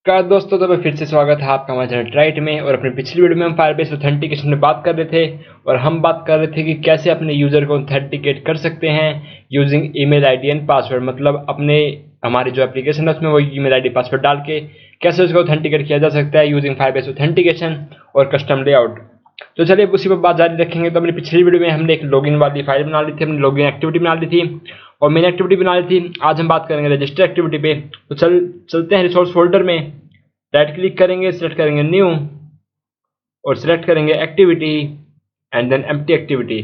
का दोस्तों, तो मैं फिर से स्वागत है आपका हमारे चैनल ट्राइट में। और अपनी पिछली वीडियो में हम फायरबेस ऑथेंटिकेशन में बात कर रहे थे और हम बात कर रहे थे कि कैसे अपने यूज़र को ऑथेंटिकेट कर सकते हैं using email ID and password. मतलब अपने हमारी जो एप्लीकेशन है उसमें वो ईमेल आईडी पासवर्ड डाल के कैसे उसको ऑथेंटिकेट किया जा सकता है यूजिंग फायरबेस ऑथेंटिकेशन और कस्टम लेआउट। तो चलिए उसी पर बात जारी रखेंगे। तो अपनी पिछली वीडियो में हमने एक लॉगिन वाली फाइल बना ली थी, हमने लॉगिन एक्टिविटी बना ली थी और मेन एक्टिविटी बना ली थी। आज हम बात करेंगे रजिस्टर एक्टिविटी पे। तो चलते हैं रिसोर्स फोल्डर में, राइट क्लिक करेंगे, सिलेक्ट करेंगे न्यू और सिलेक्ट करेंगे activity and then empty activity.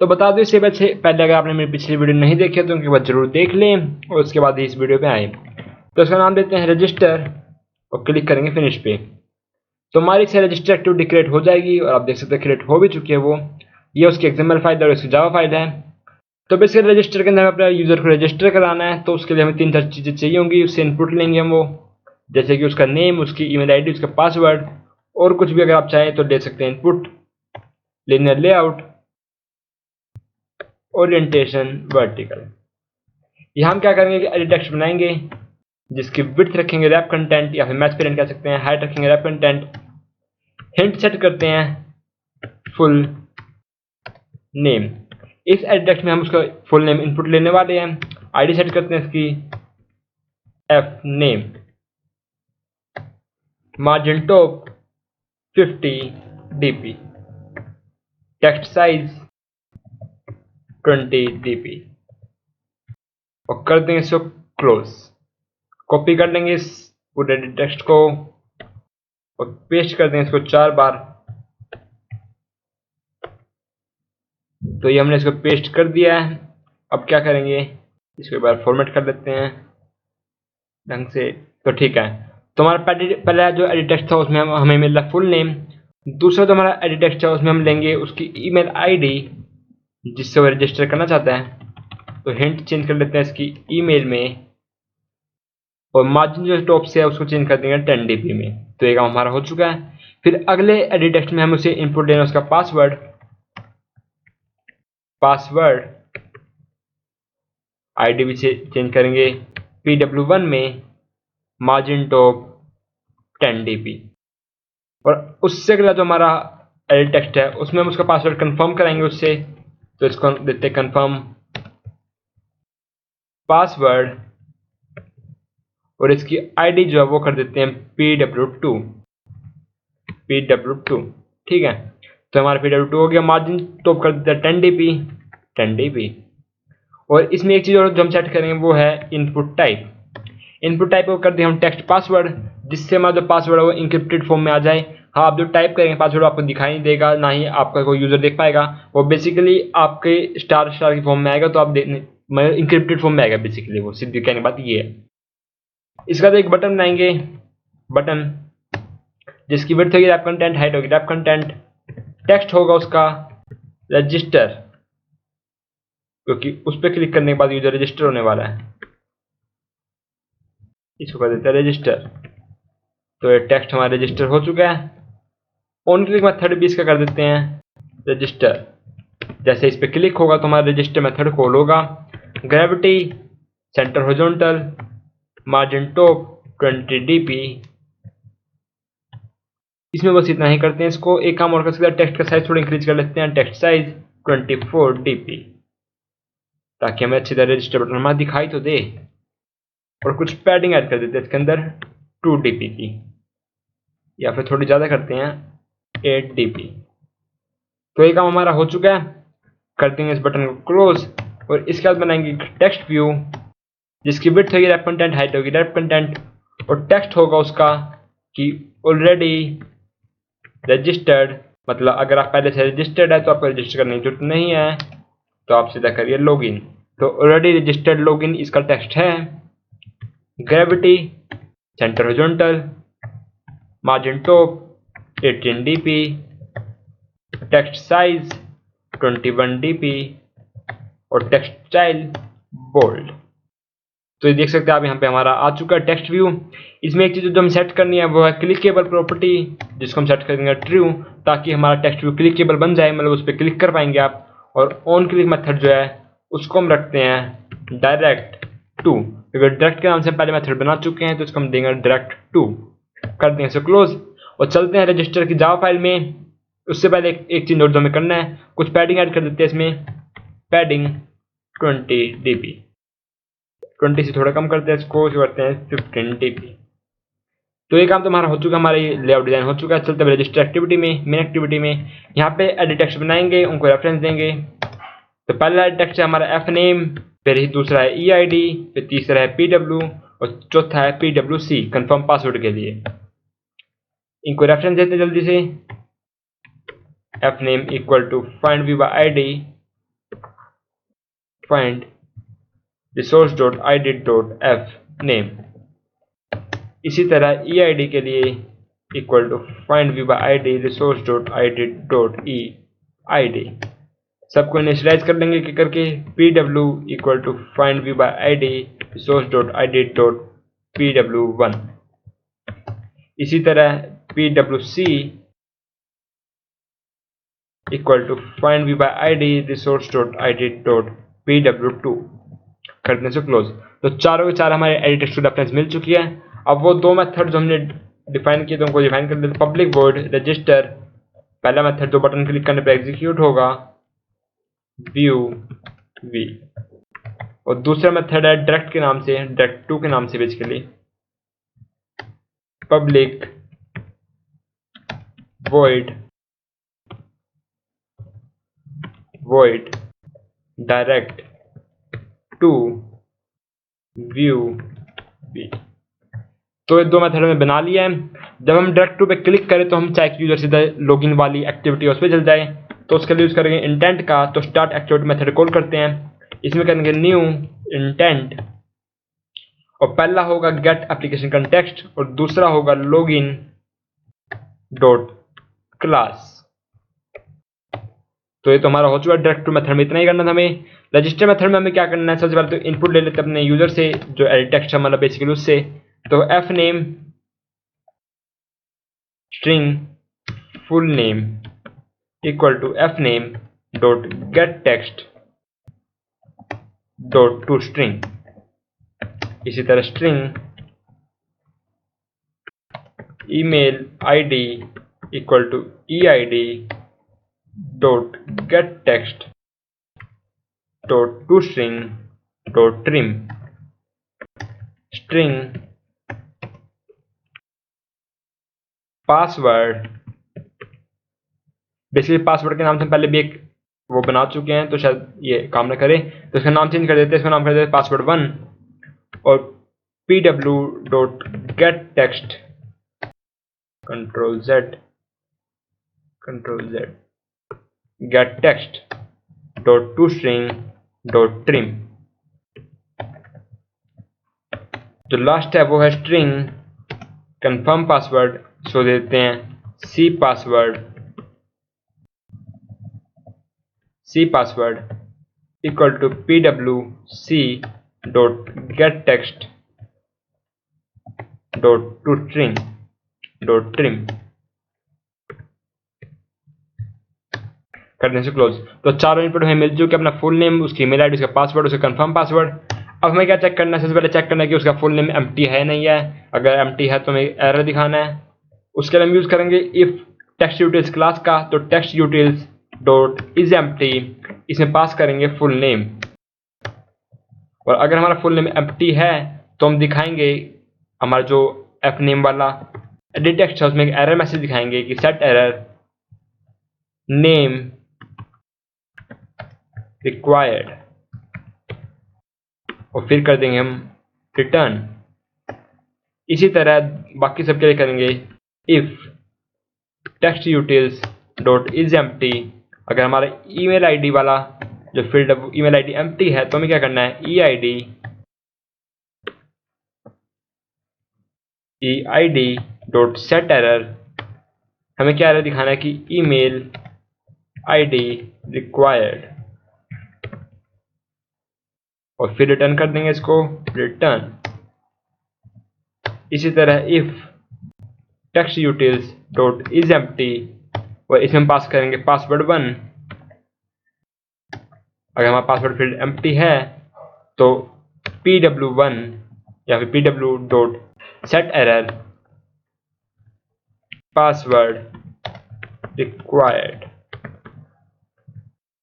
तो बता दो इससे पहले अगर आपने मेरी पिछली वीडियो नहीं देखी है तो उनके बाद जरूर देख लें और उसके बाद इस वीडियो पे आए। तो इसका नाम देते हैं रजिस्टर और क्लिक करेंगे फिनिश पे। तो हमारी से रजिस्टर एक्टिविटी क्रिएट हो जाएगी और आप देख सकते हैं क्रिएट हो भी चुकी है वो। ये उसकी एक्सएमएल फाइल है और इसकी जावा फाइल है। तो बेसिकली रजिस्टर के अंदर अपने यूजर को रजिस्टर कराना है तो उसके लिए हमें 3-4 चीज़ें चाहिए होंगी। उससे इनपुट लेंगे हम वो, जैसे कि उसका नेम, उसकी ईमेल आईडी, उसका पासवर्ड और कुछ भी अगर आप चाहें तो ले सकते हैं input, linear layout, orientation, vertical. यहाँ हम क्या करेंगे कि एडिट टेक्स्ट बनाएंगे जिसकी विड्थ रखेंगे रैप कंटेंट या फिर मैच पेरेंट कह सकते हैं, हाइट रखेंगे रैप कंटेंट, हिंट सेट करते हैं फुल नेम। इस एडिट टेक्स्ट में हम उसका फुल नेम इनपुट लेने वाले हैं। आईडी सेट करते हैं इसकी F name, margin top 50 dp, text size 20 dp और कर देंगे इसको क्लोज। कॉपी कर लेंगे इस पूरे टेक्स्ट को और पेस्ट कर देंगे इसको 4 बार। तो ये हमने इसको पेस्ट कर दिया है। अब क्या करेंगे, इसको एक बार फॉर्मेट कर लेते हैं ढंग से। तो ठीक है, तो हमारा पहला जो एडिट टेक्स्ट था उसमें हमें मिल रहा फुल नेम। दूसरा जो हमारा एडिट टेक्स्ट है उसमें हम लेंगे उसकी ईमेल आईडी जिससे वो रजिस्टर करना चाहता है। तो हिंट चेंज कर लेते हैं इसकी ईमेल में और मार्जिन जो टॉप से है उसको चेंज कर देंगे 10 dp में। तो ये काम हमारा हो चुका है। फिर अगले एडिट टेक्स्ट में हम उसे इनपुट देना उसका पासवर्ड आईडी भी चेंज करेंगे pw1 में, मार्जिन टॉप 10 dp। और उससे अगला जो हमारा एडिट टेक्स्ट है उसमें हम उसका पासवर्ड कंफर्म कराएंगे उससे। तो इसको देते हैं कंफर्म पासवर्ड और इसकी आईडी जो है वो कर देते हैं pw2। ठीक है, तो हमारा pw2 हो गया। मार्जिन टॉप कर देते हैं 10 dp। और इसमें एक चीज़ और जो हम सेट करेंगे वो है इनपुट टाइप को कर दिया हम टेक्स्ट पासवर्ड, जिससे हमारा जो पासवर्ड है वो इंक्रिप्टेड फॉर्म में आ जाए। हाँ, आप जो टाइप करेंगे पासवर्ड आपको दिखाई नहीं देगा, ना ही आपका कोई यूजर देख पाएगा। वो बेसिकली आपके स्टार की फॉर्म में आएगा, तो आप देखने इंक्रिप्टेड फॉर्म में आएगा। बेसिकली वो सीधी कहने की बात ये है। इसका तो एक बटन बनाएंगे, बटन जिसकी विड्थ होगी रैप कंटेंट, हाइट होगी रैप कंटेंट, टेक्स्ट होगा उसका रजिस्टर, क्योंकि उस पर क्लिक करने के बाद यूजर रजिस्टर होने वाला है। इसको कर देते हैं रजिस्टर। तो ये टेक्स्ट हमारा रजिस्टर हो चुका है। ऑन क्लिक मेथड भी इसका कर देते हैं रजिस्टर। जैसे इस पर क्लिक होगा तो हमारा रजिस्टर मेथड कॉल होगा। Gravity centre horizontal, margin top 20 dp। इसमें बस इतना ही करते हैं। इसको एक काम और कर सकते हैं, टेक्स्ट का साइज थोड़ा इंक्रीज कर लेते हैं, टेक्स्ट साइज 24 dp, ताकि हमें अच्छी तरह रजिस्टर बटन हमारा दिखाई तो दे। और कुछ पैडिंग ऐड कर देते हैं इसके अंदर 2 dp की, या फिर थोड़ी ज़्यादा करते हैं 8 dp। तो ये काम हमारा हो चुका है। कर देंगे इस बटन को क्लोज और इसके बाद बनाएंगे टेक्स्ट व्यू जिसकी विड्थ होगी रैप कंटेंट, हाइट होगी रैप कंटेंट और टेक्स्ट होगा उसका कि ऑलरेडी रजिस्टर्ड। मतलब अगर आप पहले से रजिस्टर्ड है तो आपको रजिस्टर करने की जरूरत नहीं है, तो आप सीधा करिए लॉगिन। तो ऑलरेडी रजिस्टर्ड लॉगिन इसका टेक्स्ट है। Gravity centre horizontal, margin top 18 dp, text size 21 dp और टेक्स्ट स्टाइल बोल्ड। तो ये देख सकते हैं आप यहाँ पे हमारा आ चुका है टेक्स्ट व्यू। इसमें एक चीज़ जो हम सेट करनी है वो है क्लिकेबल प्रॉपर्टी, जिसको हम सेट करेंगे ट्रू, ताकि हमारा टेक्स्ट व्यू क्लिकेबल बन जाए, मतलब उस पर क्लिक कर पाएंगे आप। और ऑन क्लिक मेथड जो है उसको हम रखते हैं डायरेक्ट टू, क्योंकि डायरेक्ट के नाम से पहले मेथड बना चुके हैं तो इसको हम देंगे डायरेक्ट टू। कर देंगे इसको क्लोज और चलते हैं रजिस्टर की जावा फाइल में। उससे पहले एक चीज नोट हमें करना है, कुछ पैडिंग ऐड कर देते हैं इसमें, पैडिंग 20 dB, 20 से थोड़ा कम करते हैं इसको, करते हैं 15 dB। तो ये काम तो हमारा हो चुका, हमारा ये लेआउट डिजाइन हो चुका है। चलते हैं रजिस्टर एक्टिविटी में, मेन एक्टिविटी में। यहाँ पे एडिट टेक्स्ट बनाएंगे, उनको रेफरेंस देंगे। तो पहला एडिट टेक्स्ट है हमारा एफ नेम, फिर ही दूसरा है ई आई डी, फिर तीसरा है पी डब्ल्यू और चौथा है P W C confirm password के लिए। इनको रेफरेंस देते हैं जल्दी से। F name equal to find view by I D, find resource dot I D dot F name. इसी तरह ई आई डी के लिए equal to find view by I D resource dot I D dot E I D. सबको initialize कर लेंगे कि करके P W equal to find view by I D resource dot I D dot P W one. इसी तरह P W C equal to find view by I D resource dot I D dot P W two. करने से close. तो चारों के चार हमारे edit text reference मिल चुकी है। अब वो दो मेथड जो हमने डिफाइन किए थे उनको डिफाइन कर देते। पब्लिक वॉइड रजिस्टर, पहला मेथड जो बटन क्लिक करने पर एग्जीक्यूट होगा, व्यू वी। और दूसरा मेथड है डायरेक्ट के नाम से, डायरेक्ट टू के नाम से basically, public void void direct to view V. तो ये दो मेथड में बना लिया है। जब हम डायरेक्ट टू पे क्लिक करें तो हम चाहे कि यूजर सीधा लॉगिन वाली एक्टिविटी उस पर चल जाए, तो उसके लिए यूज करेंगे इंटेंट का। तो स्टार्ट एक्टिविटी मेथड कॉल करते हैं, इसमें करेंगे न्यू इंटेंट और पहला होगा गेट एप्लीकेशन कंटेक्स्ट और दूसरा होगा लॉगिन डॉट क्लास। तो ये तो हमारा हो चुका है डायरेक्ट टू मेथड में, इतना ही करना था हमें। रजिस्टर मेथड में हमें क्या करना है, सबसे पहले तो इनपुट ले लेते हैं अपने यूजर से, जो एडिट टेक्स्ट है मतलब बेसिकली उससे। तो F name string full name equal to F name dot get text dot to string. इसी तरह string email ID equal to E I D dot get text dot to string dot trim. String password, basically password के नाम से हम पहले भी एक वो बना चुके हैं तो शायद ये काम न करे, तो इसका नाम चेंज कर देते हैं। इसका नाम कर देते हैं पासवर्ड वन और P W dot get text control Z get text dot to string dot trim. जो लास्ट है वो है स्ट्रिंग कंफर्म पासवर्ड, सो देते हैं C password equal to P W C dot get text dot to string dot trim. करने से close. तो चारों इनपुट हमें मिल चुके, अपना फुल नेम, उसकी ईमेल आईडी, उसका पासवर्ड, उसका कंफर्म पासवर्ड। अब हमें क्या चेक करना है, सबसे पहले चेक करना है कि उसका फुल नेम एम्प्टी है नहीं है। अगर एम्प्टी है तो हमें एरर दिखाना है। उसके लिए हम यूज करेंगे इफ टेक्स्ट यूटिल्स क्लास का। तो text utils dot is empty, इसमें पास करेंगे फुल नेम। और अगर हमारा फुल नेम एम्प्टी है तो हम दिखाएंगे हमारा जो एफ नेम वाला एडिट टेक्स्ट है उसमें एक एरर मैसेज दिखाएंगे कि सेट एरर नेम रिक्वायर्ड और फिर कर देंगे हम रिटर्न। इसी तरह बाकी सबके लिए करेंगे if text utils dot is empty. अगर हमारा ईमेल आईडी वाला जो फील्ड है ईमेल आईडी एम्प्टी है तो हमें क्या करना है, E I D dot set error, हमें क्या एरर दिखाना है कि ईमेल आईडी रिक्वायर्ड और फिर रिटर्न कर देंगे इसको रिटर्न। इसी तरह if text utils dot is empty और इसमें पास करेंगे पासवर्ड वन। अगर हमारा पासवर्ड फील्ड एम्प्टी है तो pw1 या फिर pw dot set error password required.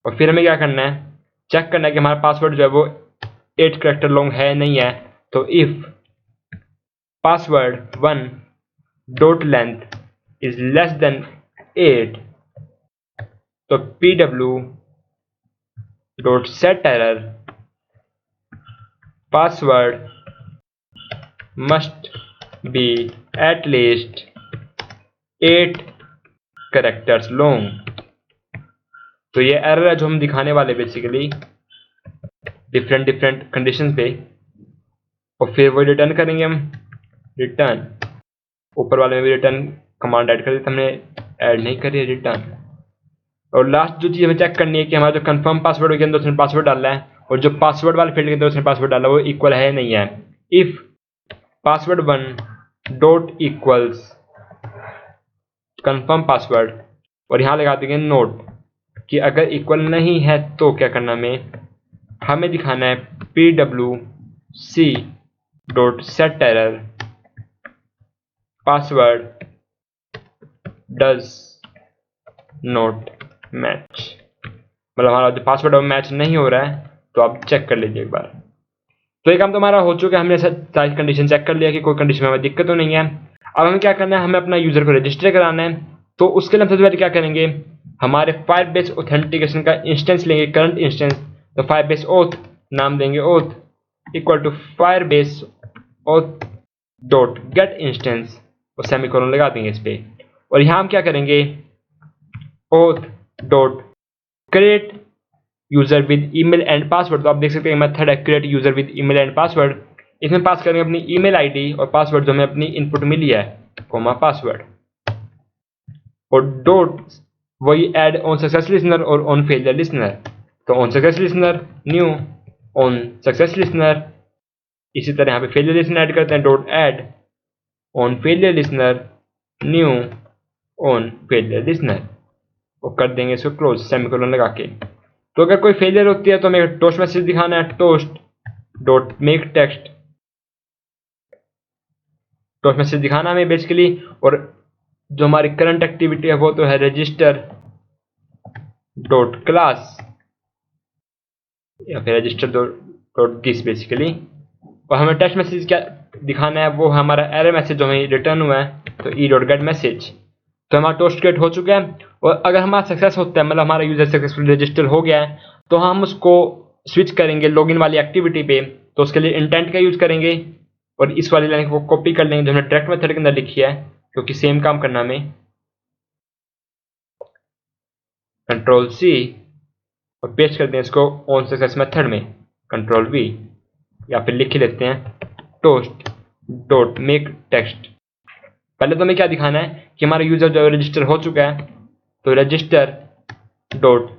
और फिर हमें क्या करना है, चेक करना है कि हमारा पासवर्ड जो है वो 8 कैरेक्टर लॉन्ग है नहीं है। तो if password 1 dot length is less than 8 तो pw dot set error password must be at least 8 characters long. तो ये एरर है जो हम दिखाने वाले बेसिकली डिफरेंट कंडीशन पे। और फिर वो रिटर्न करेंगे हम, रिटर्न ऊपर वाले में भी रिटर्न कमांड ऐड कर दी, हमने ऐड नहीं करी है रिटर्न। और लास्ट जो चीज़ हमें चेक करनी है कि हमारा जो कंफर्म पासवर्ड के अंदर उसने पासवर्ड डाला है और जो पासवर्ड वाले फील्ड के अंदर उसने पासवर्ड डाला वो इक्वल है नहीं है। If password 1 dot equals confirm password और यहाँ लगा देंगे नोट कि अगर इक्वल नहीं है तो क्या करना हमें दिखाना है pwc dot set error password does not match. मतलब हमारा जो पासवर्ड है वो मैच नहीं हो रहा है, तो आप चेक कर लीजिए एक बार। तो ये काम तो हमारा हो चुका है, हमने सारी कंडीशन चेक कर लिया कि कोई कंडीशन में हमें दिक्कत तो नहीं है। अब हमें क्या करना है, हमें अपना यूजर को रजिस्टर कराना है। तो उसके लिए सबसे पहले क्या करेंगे, हमारे फायरबेस ऑथेंटिकेशन का इंस्टेंस लेंगे, करंट इंस्टेंस। तो फायरबेस ऑथ नाम देंगे auth equal to Firebase auth dot get instance और सेमीकोलन लगा देंगे इस पे। और यहाँ हम क्या करेंगे, auth dot create user with email and password. तो आप देख सकते हैं मेथड है create user with email and password. इसमें पास करेंगे अपनी ईमेल आईडी और पासवर्ड जो हमें अपनी इनपुट मिली है कोमा पासवर्ड। और डॉट वही ऐड ऑन सक्सेस लिसनर और ऑन फेलियर लिसनर। तो on success listener new on success listener, इसी तरह यहाँ पे फेलियर लिसनर ऐड करते हैं, dot add on failure listener new on failure listener और कर देंगे इसको क्लोज सेमीकोलन लगा के। तो अगर कोई फेलियर होती है तो हमें टोस्ट मैसेज दिखाना है, toast dot make text, toast message दिखाना हमें बेसिकली। और जो हमारी करंट एक्टिविटी है वो तो है रजिस्टर डॉट क्लास या फिर रजिस्टर डॉट दिस बेसिकली। और हमें टेक्स्ट मैसेज क्या दिखाना है, वो हमारा एरर मैसेज जो हमें रिटर्न हुआ है, तो ई डॉट गेट मैसेज। तो हमारा टोस्ट क्रिएट हो चुका है। और अगर हमारा सक्सेस होता है, मतलब हमारा यूजर सक्सेसफुल रजिस्टर हो गया है, तो हम उसको स्विच करेंगे लॉगिन वाली एक्टिविटी पे। तो उसके लिए इंटेंट का यूज करेंगे और इस वाली लाइन को कॉपी कर लेंगे जो हमने डायरेक्ट मेथड के अंदर लिखी है, क्योंकि सेम काम करना हमें। कंट्रोल सी और पेस्ट कर दें इसको ऑन सक्सेस मेथड में, कंट्रोल वी, या फिर लिख लेते हैं टोस्ट डॉट मेक टेक्स्ट। पहले तो हमें क्या दिखाना है कि हमारा यूजर जो रजिस्टर हो चुका है, तो रजिस्टर डॉट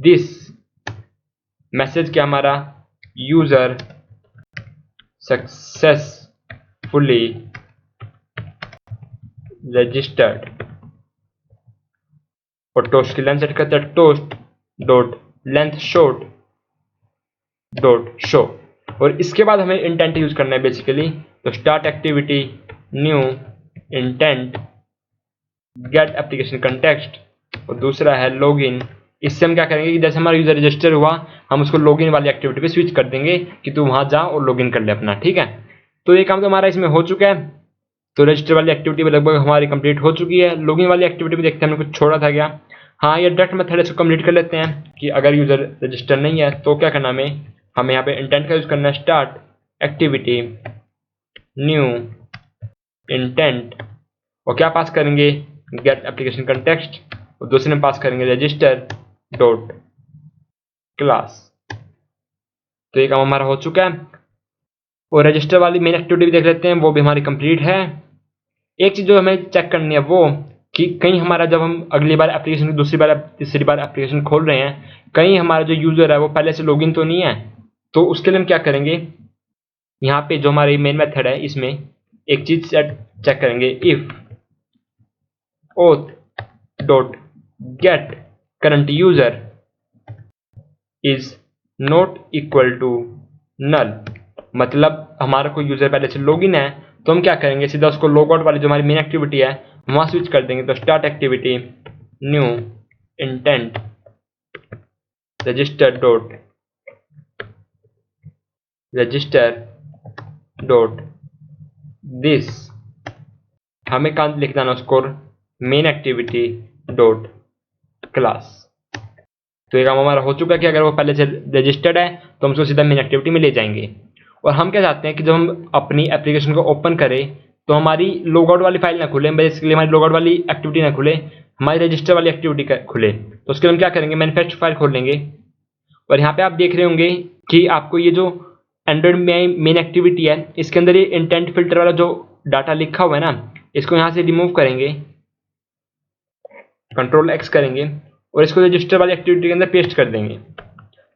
दिस मैसेज क्या हमारा यूजर सक्सेसफुली रजिस्टर्ड। और टोस्ट की लेंथ सेट करते हैं toast dot length short dot show. और इसके बाद हमें इंटेंट यूज करना है बेसिकली। तो start activity new intent get application context और दूसरा है लॉगिन। इससे हम क्या करेंगे कि जैसे हमारा यूजर रजिस्टर हुआ, हम उसको लॉगिन वाली एक्टिविटी पे स्विच कर देंगे कि तू वहां जा और लॉगिन कर ले अपना, ठीक है। तो ये काम तो हमारा इसमें हो चुका है। तो रजिस्टर वाली एक्टिविटी लगभग हमारी कंप्लीट हो चुकी है। लॉगिन वाली एक्टिविटी भी देखते हैं हमने कुछ छोड़ा था क्या। हाँ, ये डायरेक्ट मेथड इसको कंप्लीट कर लेते हैं कि अगर यूजर रजिस्टर नहीं है तो क्या करना हमें यहाँ पे इंटेंट का यूज करना है स्टार्ट एक्टिविटी न्यू इंटेंट और क्या पास करेंगे गेट एप्लीकेशन कंटेक्स्ट और दूसरे में पास करेंगे रजिस्टर डॉट क्लास। तो ये काम हमारा हो चुका है। और रजिस्टर वाली मेन एक्टिविटी भी देख लेते हैं, वो भी हमारी कंप्लीट है। एक चीज जो हमें चेक करनी है वो कि कहीं हमारा जब हम अगली बार एप्लीकेशन दूसरी बार तीसरी बार एप्लीकेशन खोल रहे हैं, कहीं हमारा जो यूजर है वो पहले से लॉगिन तो नहीं है। तो उसके लिए हम क्या करेंगे, यहाँ पे जो हमारी मेन मेथड है इसमें एक चीज चेक करेंगे, if auth dot get current user is not equal to null. मतलब हमारा कोई यूजर पहले से लॉगिन है तो हम क्या करेंगे, सीधा उसको लॉग आउट वाली जो हमारी मेन एक्टिविटी है वहां स्विच कर देंगे। तो start activity new intent register dot this, हमें कहाँ लिख देना उसको, मेन एक्टिविटी डॉट क्लास। तो ये काम हमारा हो चुका है कि अगर वो पहले से रजिस्टर्ड है तो हम उसको सीधा मेन एक्टिविटी में ले जाएंगे। और हम क्या चाहते हैं कि जब हम अपनी एप्लीकेशन को ओपन करें तो हमारी लॉगआउट वाली फाइल ना खुले, बेसिकली हमारी लॉगआउट वाली एक्टिविटी ना खुले, हमारी रजिस्टर वाली एक्टिविटी खुले। तो उसके लिए हम क्या करेंगे, मैनिफेस्ट फाइल खोल लेंगे। और यहाँ पे आप देख रहे होंगे कि आपको ये जो एंड्रॉइड में मेन एक्टिविटी है इसके अंदर ये इंटेंट फिल्टर वाला जो डाटा लिखा हुआ है ना, इसको यहाँ से रिमूव करेंगे, कंट्रोल एक्स करेंगे और इसको रजिस्टर वाली एक्टिविटी के अंदर पेस्ट कर देंगे।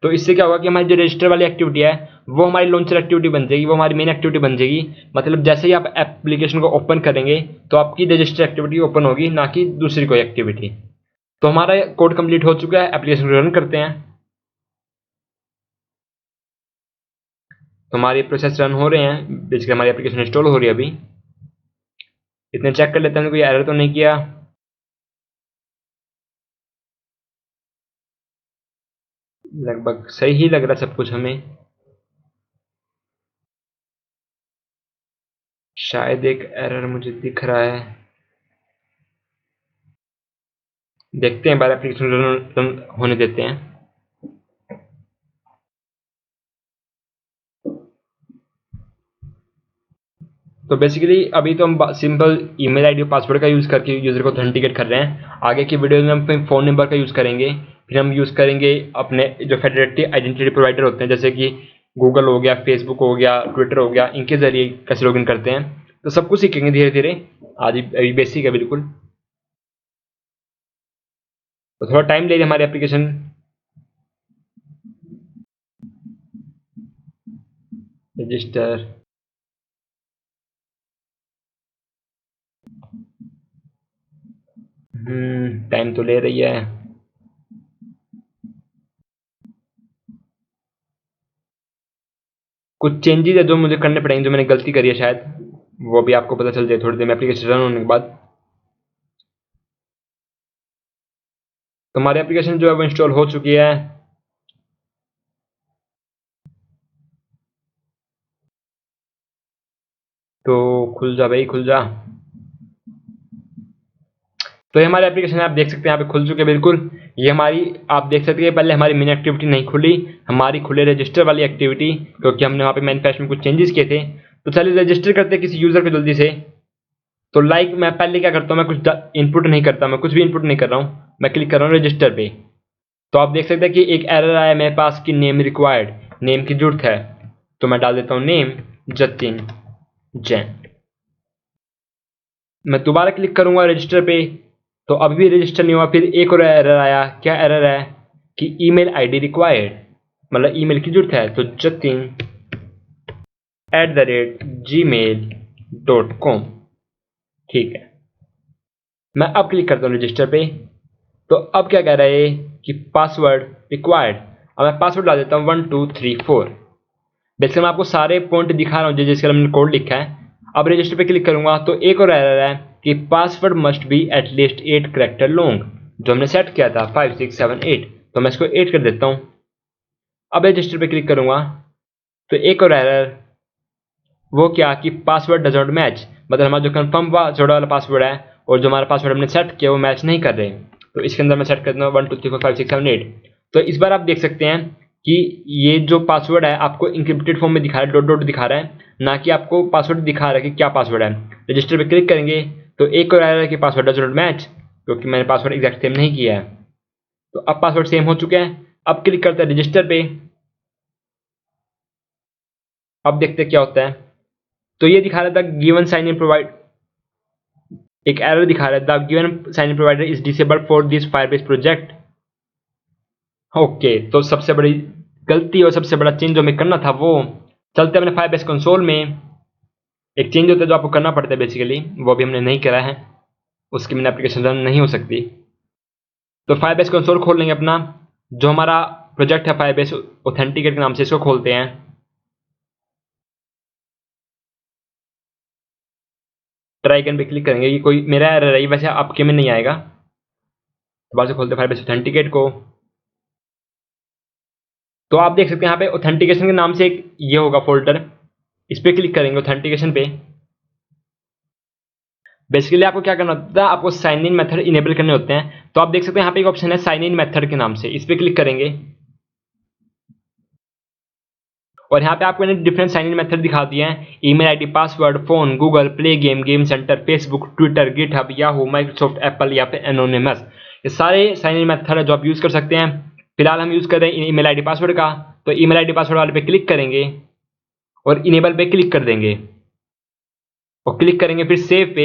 तो इससे क्या होगा कि हमारी जो रजिस्टर वाली एक्टिविटी है वो हमारी लॉन्चर एक्टिविटी बन जाएगी, वो हमारी मेन एक्टिविटी बन जाएगी। मतलब जैसे ही आप एप्लीकेशन को ओपन करेंगे तो आपकी रजिस्टर एक्टिविटी ओपन होगी, ना कि दूसरी कोई एक्टिविटी। तो हमारा कोड कंप्लीट हो चुका है, एप्लीकेशन को रन करते हैं। तो हमारी प्रोसेस रन हो रहे हैं, बेसिकली हमारी एप्लीकेशन इंस्टॉल हो रही है अभी। इतने चेक कर लेते हैं कोई एरर तो नहीं किया। लगभग सही ही लग रहा सब कुछ हमें। शायद एक एरर मुझे दिख रहा है, देखते हैं, बार एप्लीकेशन रन होने देते हैं। तो बेसिकली अभी तो हम सिंपल ईमेल आईडी और पासवर्ड का यूज़ करके यूज़र को ऑथेंटिकेट कर रहे हैं। आगे की वीडियो में हम अपने फ़ोन नंबर का यूज़ करेंगे, फिर हम यूज़ करेंगे अपने जो फेडरेटिव आइडेंटिटी प्रोवाइडर होते हैं जैसे कि गूगल हो गया, फेसबुक हो गया, ट्विटर हो गया, इनके ज़रिए कैसे लॉगिन करते हैं। तो सब कुछ सीखेंगे धीरे धीरे, आज अभी बेसिक है बिल्कुल। तो थोड़ा टाइम ले रही हमारी एप्लीकेशन। रजिस्टर, टाइम तो ले रही है। कुछ चेंजेस है जो मुझे करने पड़ेंगे, जो मैंने गलती करी है शायद, वो भी आपको पता चल जाए थोड़ी देर में एप्लीकेशन रन होने के बाद। तो हमारी एप्लीकेशन जो है वो इंस्टॉल हो चुकी है। तो खुल जा भाई, खुल जा। तो ये हमारी एप्लीकेशन आप देख सकते हैं यहाँ पे खुल चुके हैं बिल्कुल। ये हमारी, आप देख सकते हैं पहले हमारी मेन एक्टिविटी नहीं खुली, हमारी खुले रजिस्टर वाली एक्टिविटी, क्योंकि हमने वहाँ पे मैनिफेस्ट में कुछ चेंजेस किए थे। तो चलिए रजिस्टर करते हैं किसी यूज़र को जल्दी से। तो लाइक मैं पहले क्या करता हूँ, मैं कुछ इनपुट नहीं करता, मैं कुछ भी इनपुट नहीं कर रहा हूँ, मैं क्लिक कर रहा हूँ रजिस्टर पे। तो आप देख सकते हैं कि एक एरर आया मेरे पास कि नेम रिक्वायर्ड, नेम की जरूरत है। तो मैं डाल देता हूँ नेम जतिन जैन। मैं दोबारा क्लिक करूंगा रजिस्टर पे, तो अभी भी रजिस्टर नहीं हुआ। फिर एक और एरर आया, क्या एरर है कि ईमेल आईडी रिक्वायर्ड, मतलब ईमेल की जरूरत है। तो jatin@gmail.com, ठीक है। मैं अब क्लिक करता हूँ रजिस्टर पे। तो अब क्या कह रहा है कि पासवर्ड रिक्वायर्ड। अब मैं पासवर्ड डाल देता हूँ 1234। बेसिकली मैं आपको सारे पॉइंट दिखा रहा हूँ जिसके लिए मैंने कोड लिखा है। अब रजिस्टर पे क्लिक करूंगा तो एक और एरर है कि password must be at least 8 character long, जो हमने सेट किया था 5678। तो मैं इसको 8 कर देता हूँ। अब रजिस्टर पे क्लिक करूंगा तो एक और एरर, वो क्या कि पासवर्ड डज नॉट मैच, मतलब हमारा जो कंफर्म पासवर्ड वाला पासवर्ड है और जो हमारा पासवर्ड हमने सेट किया वो मैच नहीं कर रहे। तो इसके अंदर मैं सेट कर दूंगा 12345678। तो इस बार आप देख सकते हैं कि ये जो पासवर्ड है आपको इंक्रिप्टेड फॉर्म में दिखा रहा है, डॉट डॉट दिखा रहा है, ना कि आपको पासवर्ड दिखा रहा है कि क्या पासवर्ड है। रजिस्टर पे क्लिक करेंगे तो एक और एरर है कि पासवर्ड डज नॉट मैच, क्योंकि मैंने पासवर्ड एग्जैक्ट सेम नहीं किया है। तो अब पासवर्ड सेम हो चुके हैं। अब क्लिक करते हैं रजिस्टर पे। अब देखते हैं क्या होता है। तो ये दिखा रहा था गिवन साइन इन प्रोवाइड, एक एरर दिखा रहा है the given sign in provider is disabled for this Firebase project. Okay, तो सबसे बड़ी गलती और सबसे बड़ा चेंज जो हमें करना था वो, चलते हैं अपने फायरबेस कंसोल में। एक चेंज होता है जो आपको करना पड़ता है बेसिकली, वो भी हमने नहीं करा है, उसकी मैंने एप्लीकेशन रन नहीं हो सकती। तो फायरबेस कंसोल खोल लेंगे अपना, जो हमारा प्रोजेक्ट है फायरबेस ऑथेंटिकेट के नाम से, इसको खोलते हैं। ट्राई आइकन पे क्लिक करेंगे, ये कोई मेरा एरर है, वैसे आपके में नहीं आएगा। दोबारा से खोलते फायरबेस ऑथेंटिकेट को, तो आप देख सकते हैं यहाँ पे ऑथेंटिकेशन के नाम से एक ये होगा फोल्डर, इस पर क्लिक करेंगे ऑथेंटिकेशन पे। बेसिकली आपको क्या करना होता है, आपको साइन इन मेथड इनेबल करने होते हैं। तो आप देख सकते हैं यहाँ पे एक ऑप्शन है साइन इन मेथड के नाम से, इस पर क्लिक करेंगे और यहाँ पे आपको डिफरेंट साइन इन मेथड दिखा दिए हैं, email ID, password, phone, Google play, game centre, Facebook, Twitter, GitHub, Yahoo, Microsoft, Apple या फिर एनोनिमस। ये सारे साइन इन मेथड है जो आप यूज कर सकते हैं। फिलहाल हम यूज कर रहे हैं ईमेल आईडी पासवर्ड का, तो ईमेल आईडी पासवर्ड वाले पे क्लिक करेंगे और इनेबल पे क्लिक कर देंगे और क्लिक करेंगे फिर सेव पे।